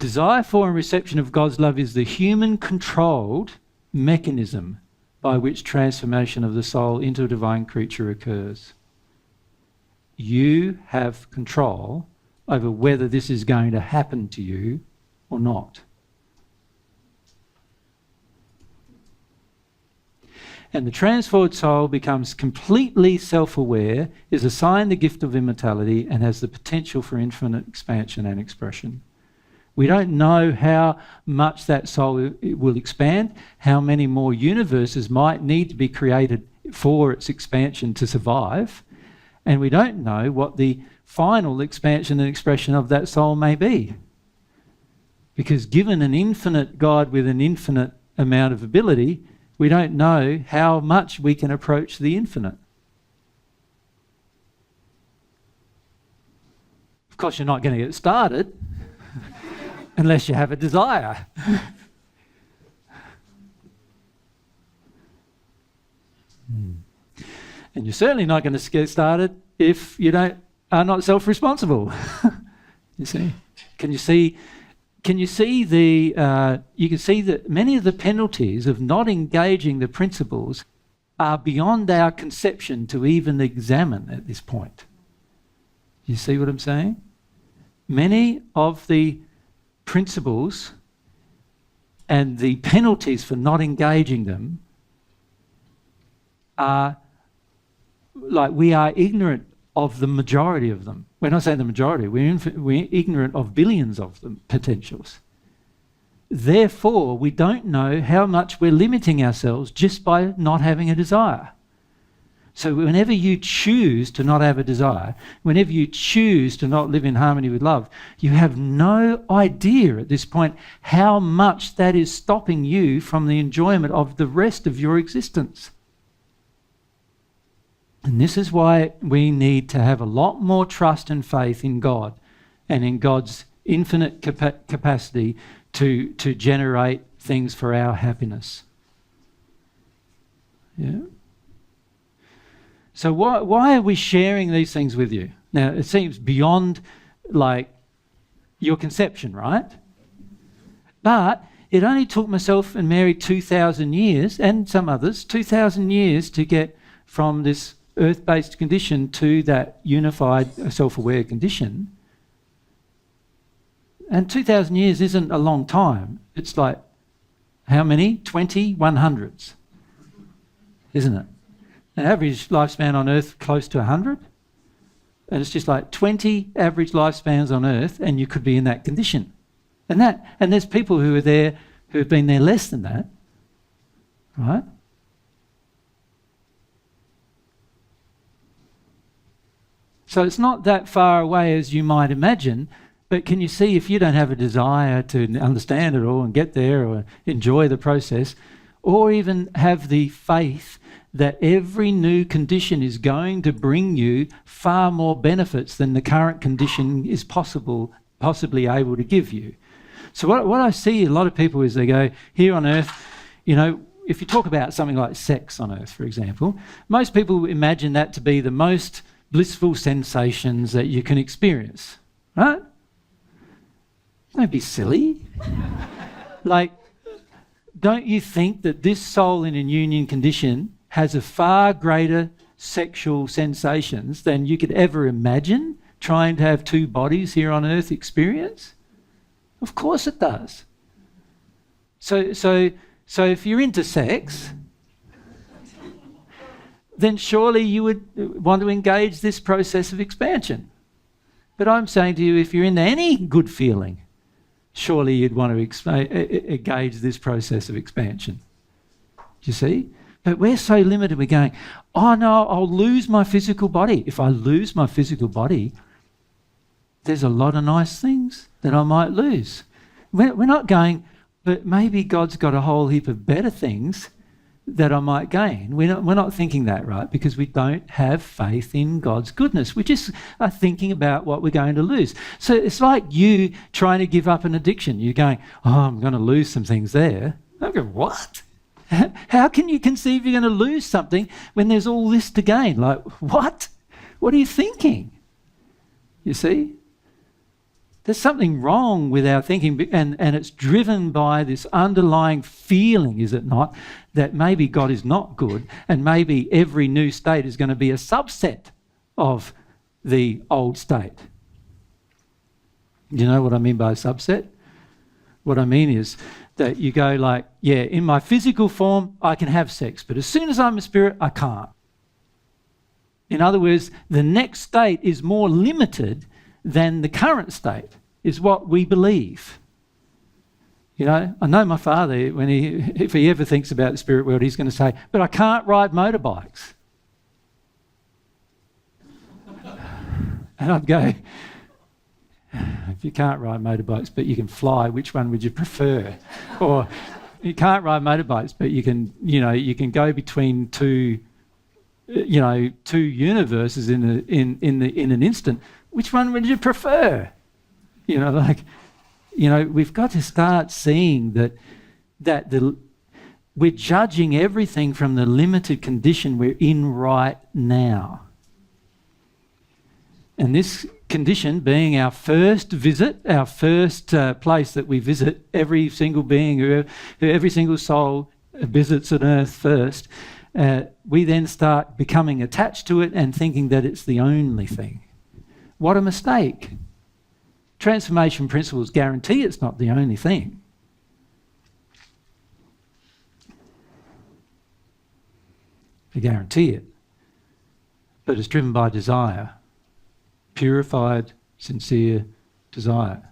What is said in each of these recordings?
Desire for and reception of God's love is the human-controlled mechanism by which transformation of the soul into a divine creature occurs. You have control over whether this is going to happen to you or not. And the transformed soul becomes completely self-aware, is assigned the gift of immortality, and has the potential for infinite expansion and expression. We don't know how much that soul will expand, how many more universes might need to be created for its expansion to survive, and we don't know what the final expansion and expression of that soul may be. Because given an infinite God with an infinite amount of ability, we don't know how much we can approach the infinite. Of course, you're not going to get started unless you have a desire. And you're certainly not going to get started if you are not self-responsible. You see? You can see that many of the penalties of not engaging the principles are beyond our conception to even examine at this point. You see what I'm saying? Many of the principles and the penalties for not engaging them are like we are ignorant of the majority of them. We're not saying the majority, we're ignorant of billions of them potentials. Therefore, we don't know how much we're limiting ourselves just by not having a desire. So whenever you choose to not have a desire, whenever you choose to not live in harmony with love, you have no idea at this point how much that is stopping you from the enjoyment of the rest of your existence. And this is why we need to have a lot more trust and faith in God and in God's infinite capacity to generate things for our happiness. Yeah. So why are we sharing these things with you? Now, it seems beyond like your conception, right? But it only took myself and Mary 2,000 years, and some others, 2,000 years to get from this earth-based condition to that unified self-aware condition. And 2,000 years isn't a long time. It's like, how many? 20 100s, isn't it? An average lifespan on Earth close to 100. And it's just like 20 average lifespans on Earth and you could be in that condition. And there's people who are there who have been there less than that, right? So it's not that far away as you might imagine, but can you see, if you don't have a desire to understand it all and get there or enjoy the process, or even have the faith that every new condition is going to bring you far more benefits than the current condition is possibly able to give you. So what I see a lot of people is they go, here on Earth, you know, if you talk about something like sex on Earth, for example, most people imagine that to be the most blissful sensations that you can experience, right? Don't be silly. Like, don't you think that this soul in a union condition has a far greater sexual sensations than you could ever imagine trying to have two bodies here on Earth experience? Of course it does. So if you're into sex, then surely you would want to engage this process of expansion. But I'm saying to you, if you're into any good feeling, surely you'd want to engage this process of expansion. You see? But we're so limited, we're going, oh no, I'll lose my physical body. If I lose my physical body, there's a lot of nice things that I might lose. We're not going, but maybe God's got a whole heap of better things that I might gain. We're not thinking that, right? Because we don't have faith in God's goodness. We just are thinking about what we're going to lose. So it's like you trying to give up an addiction. You're going, oh, I'm going to lose some things there. I go, what? How can you conceive you're going to lose something when there's all this to gain? Like, what? What are you thinking? You see? There's something wrong with our thinking, and it's driven by this underlying feeling, is it not, that maybe God is not good, and maybe every new state is going to be a subset of the old state. You know what I mean by a subset? What I mean is that you go like, yeah, in my physical form, I can have sex, but as soon as I'm a spirit, I can't. In other words, the next state is more limited than the current state, is what we believe. You know, I know my father, if he ever thinks about the spirit world, he's going to say, but I can't ride motorbikes. And I'd go, if you can't ride motorbikes but you can fly, which one would you prefer? Or you can't ride motorbikes but you can go between two universes in an instant. Which one would you prefer? We've got to start seeing that we're judging everything from the limited condition we're in right now. And this condition being our first visit, our first place that we visit, every single being, every single soul visits on earth first, we then start becoming attached to it and thinking that it's the only thing. What a mistake. Transformation principles guarantee it's not the only thing. They guarantee it. But it's driven by desire. Purified, sincere desire.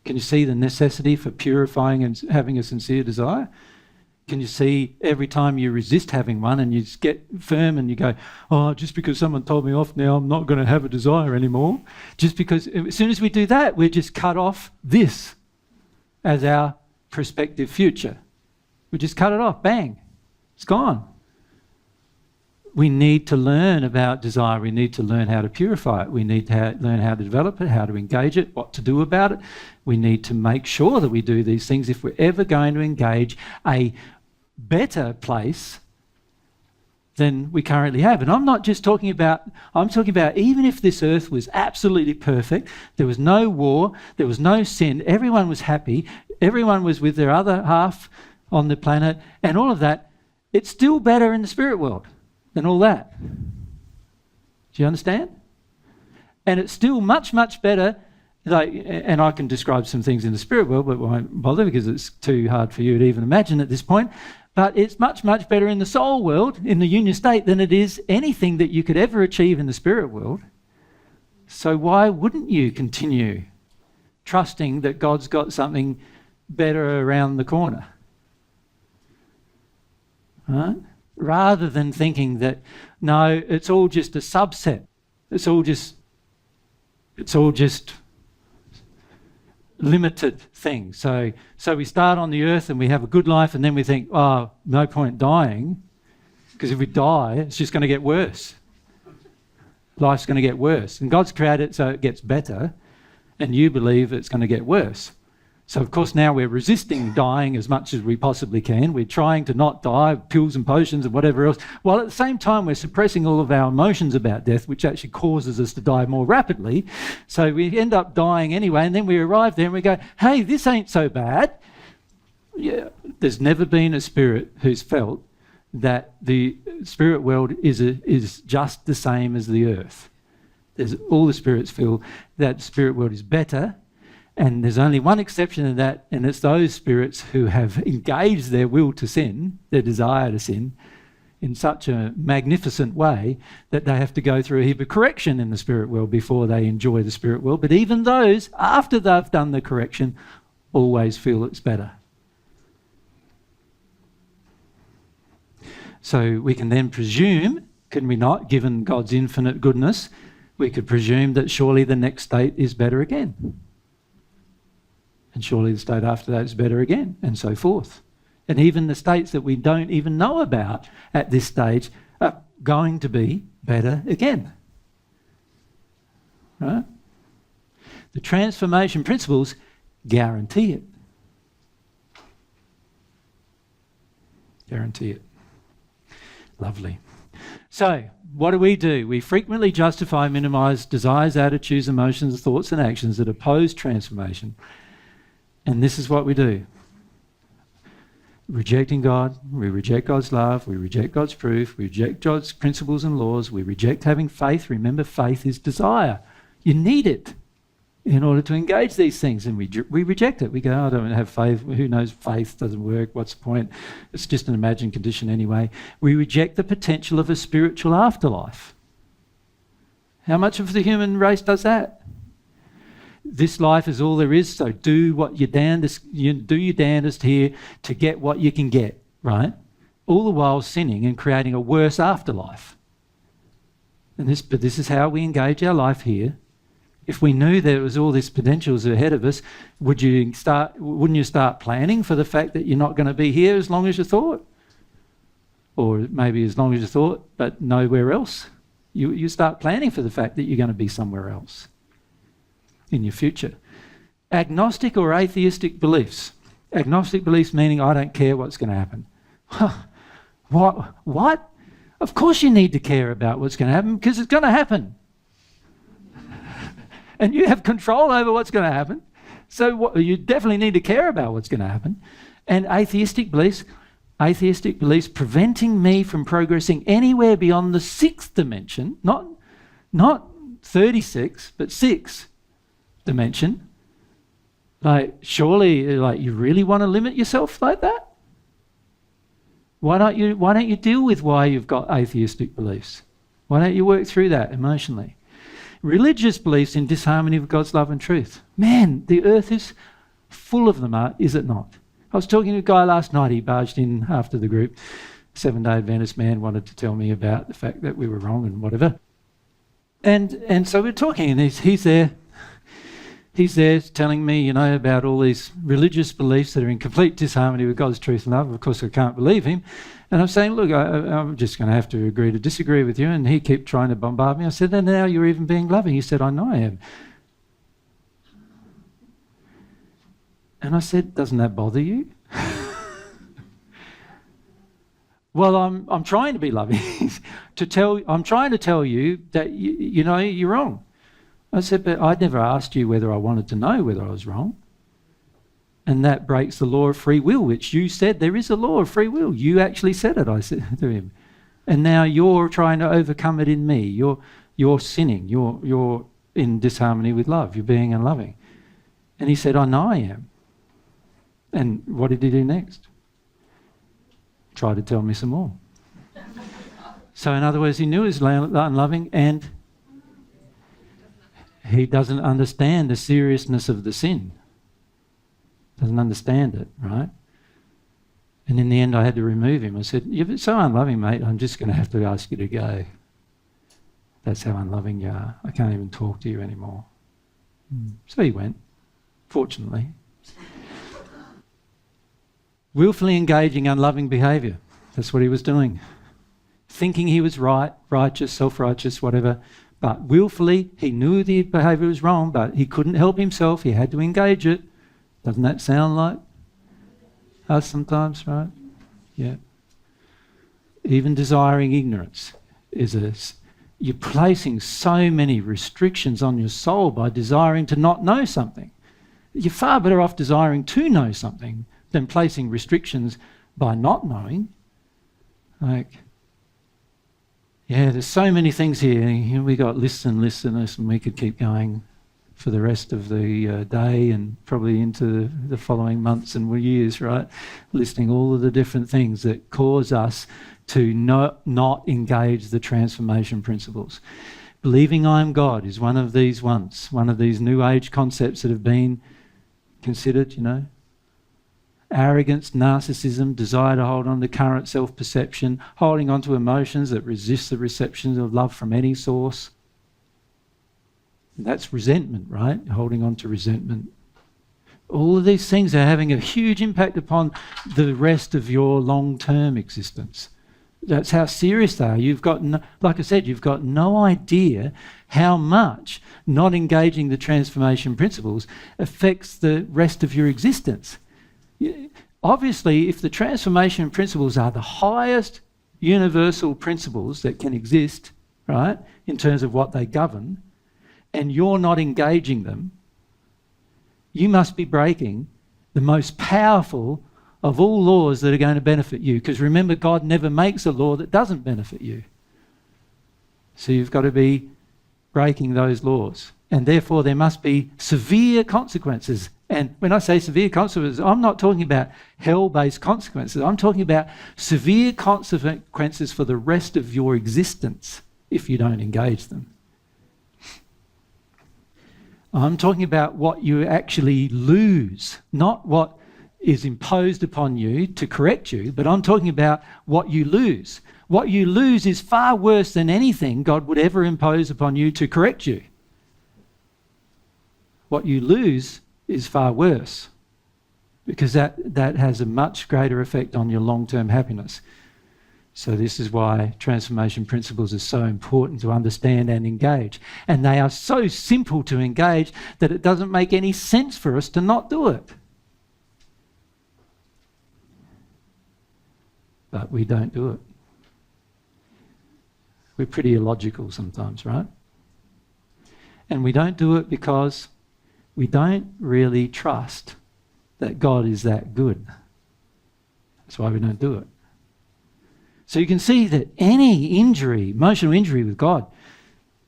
Can you see the necessity for purifying and having a sincere desire? Can you see every time you resist having one and you just get firm and you go, oh, just because someone told me off now, I'm not going to have a desire anymore. Just because as soon as we do that, we're just cut off this as our prospective future. We just cut it off, bang, it's gone. We need to learn about desire. We need to learn how to purify it. We need to learn how to develop it, how to engage it, what to do about it. We need to make sure that we do these things if we're ever going to engage a better place than we currently have. And I'm not just talking about, I'm talking about even if this earth was absolutely perfect, there was no war, there was no sin, everyone was happy, everyone was with their other half on the planet, and all of that, it's still better in the spirit world than all that. Do you understand? And it's still much, much better. And I can describe some things in the spirit world, but won't bother because it's too hard for you to even imagine at this point. But it's much, much better in the soul world, in the union state, than it is anything that you could ever achieve in the spirit world. So why wouldn't you continue trusting that God's got something better around the corner? Right? Rather than thinking that, no, it's all just a subset. It's all just limited things. So we start on the earth and we have a good life and then we think, oh, no point dying, because if we die, it's just going to get worse. Life's going to get worse. And God's created it so it gets better, and you believe it's going to get worse. So, of course, now we're resisting dying as much as we possibly can. We're trying to not die, pills and potions and whatever else, while at the same time we're suppressing all of our emotions about death, which actually causes us to die more rapidly. So we end up dying anyway, and then we arrive there and we go, hey, this ain't so bad. Yeah, there's never been a spirit who's felt that the spirit world is just the same as the earth. All the spirits feel that the spirit world is better. And there's only one exception to that, and it's those spirits who have engaged their will to sin, their desire to sin, in such a magnificent way that they have to go through a heap of correction in the spirit world before they enjoy the spirit world. But even those, after they've done the correction, always feel it's better. So we can then presume, can we not, given God's infinite goodness, we could presume that surely the next state is better again. And surely the state after that is better again, and so forth. And even the states that we don't even know about at this stage are going to be better again. Right? The transformation principles guarantee it. Guarantee it. Lovely. So, what do? We frequently justify, minimize desires, attitudes, emotions, thoughts, and actions that oppose transformation. And this is what we do. Rejecting God, we reject God's love, we reject God's proof, we reject God's principles and laws, we reject having faith. Remember, faith is desire. You need it in order to engage these things, and we reject it. We go, I don't have faith. Who knows? Faith doesn't work. What's the point? It's just an imagined condition anyway. We reject the potential of a spiritual afterlife. How much of the human race does that? This life is all there is, so do your damnedest here to get what you can get, right? All the while sinning and creating a worse afterlife. But this is how we engage our life here. If we knew there was all this potentials ahead of us, wouldn't you start planning for the fact that you're not going to be here as long as you thought? Or maybe as long as you thought, but nowhere else. You start planning for the fact that you're going to be somewhere else in your future. Agnostic or atheistic beliefs. Agnostic beliefs meaning I don't care what's going to happen. What? Of course you need to care about what's going to happen because it's going to happen. And you have control over what's going to happen. So you definitely need to care about what's going to happen. And atheistic beliefs preventing me from progressing anywhere beyond the sixth dimension, not 36, but 6 dimension. Surely, you really want to limit yourself like that? Why don't you deal with why you've got atheistic beliefs? Why don't you work through that emotionally? Religious beliefs in disharmony with God's love and truth. Man, the earth is full of them, is it not? I was talking to a guy last night. He barged in after the group. Seven-day Adventist man wanted to tell me about the fact that we were wrong and whatever. And so we're talking, and he's there. He's there telling me, about all these religious beliefs that are in complete disharmony with God's truth and love. Of course, I can't believe him. And I'm saying, look, I'm just going to have to agree to disagree with you. And he kept trying to bombard me. I said, and now you're even being loving. He said, I know I am. And I said, doesn't that bother you? Well, I'm trying to be loving. I'm trying to tell you that you're wrong. I said, but I never asked you whether I wanted to know whether I was wrong. And that breaks the law of free will, which you said there is a law of free will. You actually said it, I said to him. And now you're trying to overcome it in me. You're sinning. You're in disharmony with love. You're being unloving. And he said, I know I am. And what did he do next? Try to tell me some more. So in other words, he knew he was unloving and he doesn't understand the seriousness of the sin. Doesn't understand it, right? And in the end, I had to remove him. I said, you're so unloving, mate, I'm just going to have to ask you to go. That's how unloving you are. I can't even talk to you anymore. So he went, fortunately. Willfully engaging unloving behaviour. That's what he was doing. Thinking he was right, righteous, self-righteous, whatever. But willfully, he knew the behaviour was wrong, but he couldn't help himself. He had to engage it. Doesn't that sound like us sometimes, right? Yeah. Even desiring ignorance you're placing so many restrictions on your soul by desiring to not know something. You're far better off desiring to know something than placing restrictions by not knowing. There's so many things here. We got lists and lists and lists, and we could keep going for the rest of the day and probably into the following months and years, right? Listing all of the different things that cause us to not engage the transformation principles. Believing I am God is one of these ones, one of these new age concepts that have been considered, Arrogance, narcissism, desire to hold on to current self-perception, holding on to emotions that resist the reception of love from any source. That's resentment, right? Holding on to resentment. All of these things are having a huge impact upon the rest of your long-term existence. That's how serious they are. Like I said, you've got no idea how much not engaging the transformation principles affects the rest of your existence. Obviously, if the transformation principles are the highest universal principles that can exist, right, in terms of what they govern, and you're not engaging them, you must be breaking the most powerful of all laws that are going to benefit you. Because remember, God never makes a law that doesn't benefit you. So you've got to be breaking those laws. And therefore there must be severe consequences. And when I say severe consequences, I'm not talking about hell-based consequences. I'm talking about severe consequences for the rest of your existence if you don't engage them. I'm talking about what you actually lose, not what is imposed upon you to correct you, but I'm talking about what you lose. What you lose is far worse than anything God would ever impose upon you to correct you. What you lose is far worse, because that has a much greater effect on your long-term happiness. So this is why transformation principles are so important to understand and engage. And they are so simple to engage that it doesn't make any sense for us to not do it. But we don't do it. We're pretty illogical sometimes, right? And we don't do it because we don't really trust that God is that good. That's why we don't do it. So you can see that any injury, emotional injury with God,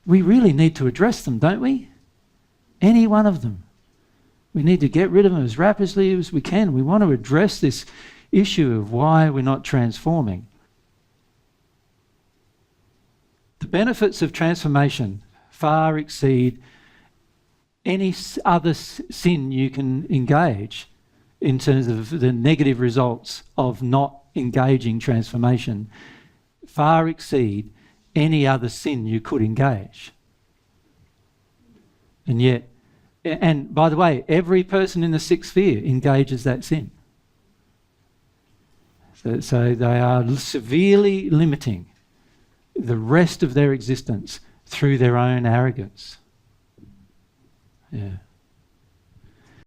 we really need to address them, don't we? Any one of them. We need to get rid of them as rapidly as we can. We want to address this issue of why we're not transforming. The benefits of transformation far exceed any other sin you can engage in terms of the negative results of not engaging transformation, far exceed any other sin you could engage. And yet, and by the way, every person in the sixth sphere engages that sin. So they are severely limiting the rest of their existence through their own arrogance. Yeah.